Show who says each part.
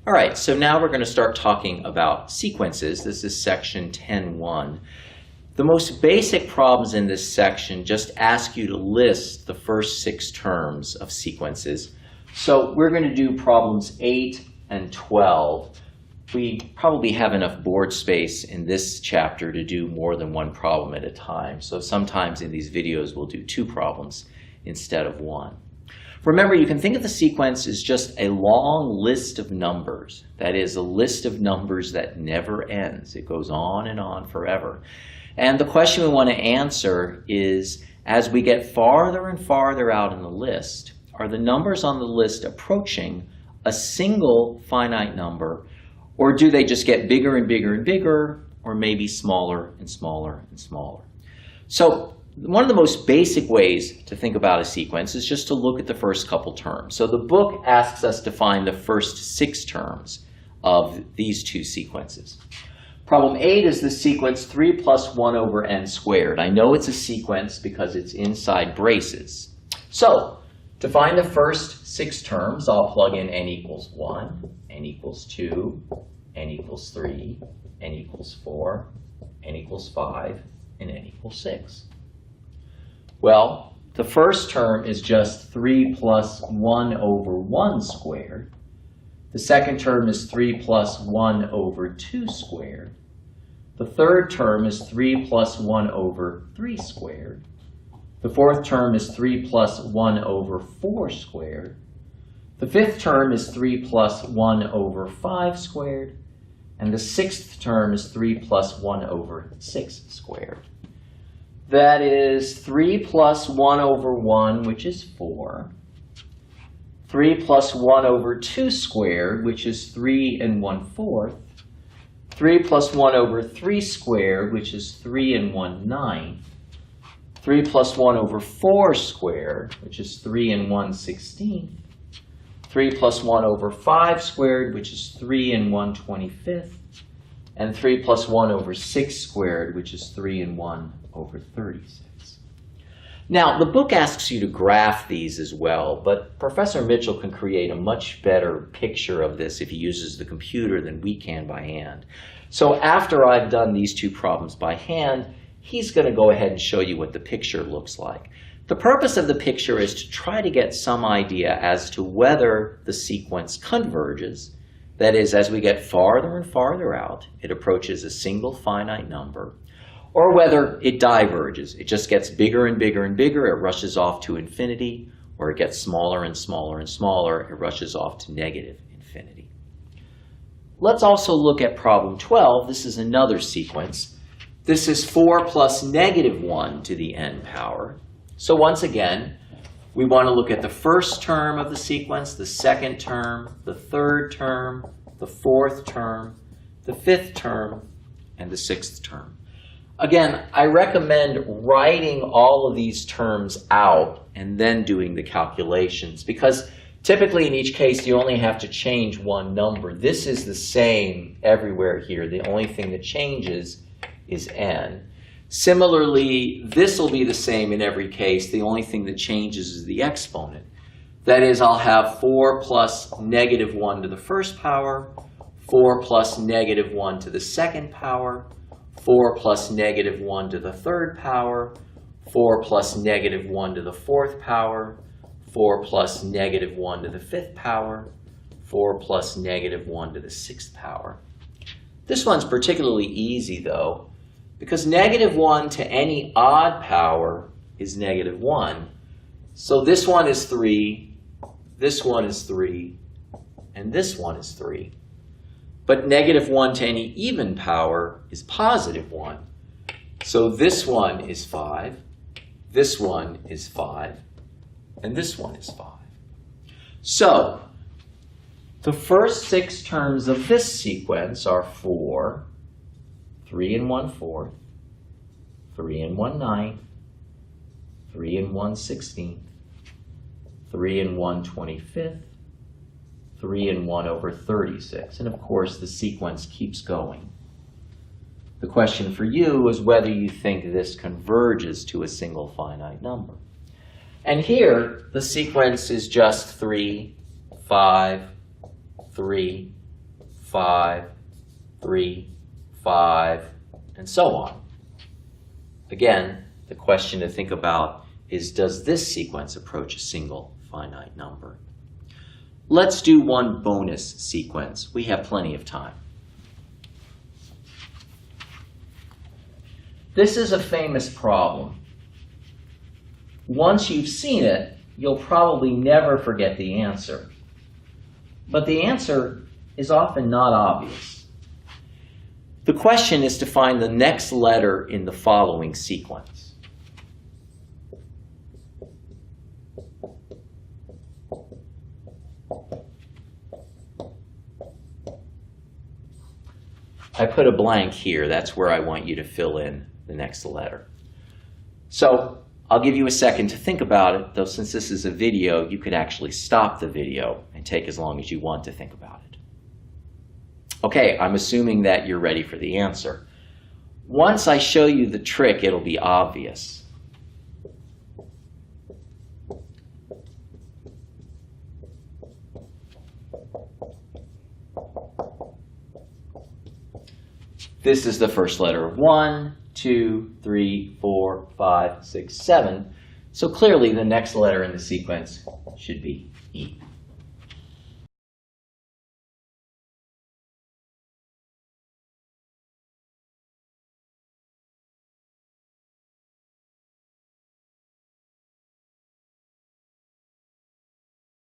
Speaker 1: All right, so now we're going to start talking about sequences. This is section 10.1. The most basic problems in this section just ask you to list the first 6 terms of sequences. So we're going to do problems 8 and 12. We probably have enough board space in this chapter to do more than one problem at a time. So sometimes in these videos we'll do 2 problems instead of 1. Remember, you can think of the sequence as just a long list of numbers. That is, a list of numbers that never ends. It goes on and on forever. And the question we want to answer is, as we get farther and farther out in the list, are the numbers on the list approaching a single finite number, or do they just get bigger and bigger and bigger, or maybe smaller and smaller and smaller? So one of the most basic ways to think about a sequence is just to look at the first couple terms. So the book asks us to find the first 6 terms of these 2 sequences. Problem 8 is the sequence 3 plus 1 over n squared. I know it's a sequence because it's inside braces. So to find the first 6 terms, I'll plug in n equals 1, n equals 2, n equals 3, n equals 4, n equals 5, and n equals 6. Well, the first term is just 3 plus 1 over 1 squared. The second term is 3 plus 1 over 2 squared. The third term is 3 plus 1 over 3 squared. The fourth term is 3 plus 1 over 4 squared. The fifth term is 3 plus 1 over 5 squared. And the sixth term is 3 plus 1 over 6 squared. That is 3 plus 1 over 1, which is 4. 3 plus 1 over 2 squared, which is 3 1/4. 3 plus 1 over 3 squared, which is 3 1/9. 3 plus 1 over 4 squared, which is 3 1/16. 3 plus 1 over 5 squared, which is 3 1/25. And 3 plus 1 over 6 squared, which is 3 1 over 36. Now, the book asks you to graph these as well, but Professor Mitchell can create a much better picture of this if he uses the computer than we can by hand. So after I've done these 2 problems by hand, he's going to go ahead and show you what the picture looks like. The purpose of the picture is to try to get some idea as to whether the sequence converges. That is, as we get farther and farther out, it approaches a single finite number, or whether it diverges. It just gets bigger and bigger and bigger, it rushes off to infinity, or it gets smaller and smaller and smaller, it rushes off to negative infinity. Let's also look at problem 12. This is another sequence. This is 4 plus negative 1 to the n power. So once again, we want to look at the first term of the sequence, the second term, the third term, the fourth term, the fifth term, and the sixth term. Again, I recommend writing all of these terms out and then doing the calculations, because typically in each case you only have to change one number. This is the same everywhere here. The only thing that changes is n. Similarly, this will be the same in every case. The only thing that changes is the exponent. That is, I'll have 4 plus negative 1 to the first power, 4 plus negative 1 to the second power, 4 plus negative 1 to the third power, 4 plus negative 1 to the fourth power, 4 plus negative 1 to the fifth power, 4 plus negative 1 to the sixth power. This one's particularly easy, though, because negative 1 to any odd power is negative 1. So this one is 3, this one is 3, and this one is 3. But negative 1 to any even power is positive 1. So this one is 5, this one is 5, and this one is 5. So the first 6 terms of this sequence are 4, 3 1/4, 3 1/9, 3 1/16, 3 1/25, 3 1 over 36. And of course, the sequence keeps going. The question for you is whether you think this converges to a single finite number. And here, the sequence is just 3, 5, 3, 5, 3, 5, and so on. Again, the question to think about is, does this sequence approach a single finite number? Let's do one bonus sequence. We have plenty of time. This is a famous problem. Once you've seen it, you'll probably never forget the answer. But the answer is often not obvious. The question is to find the next letter in the following sequence. I put a blank here. That's where I want you to fill in the next letter. So I'll give you a second to think about it, though since this is a video, you could actually stop the video and take as long as you want to think about it. Okay, I'm assuming that you're ready for the answer. Once I show you the trick, it'll be obvious. This is the first letter. 1, 2, 3, 4, 5, 6, 7. So clearly the next letter in the sequence should be E.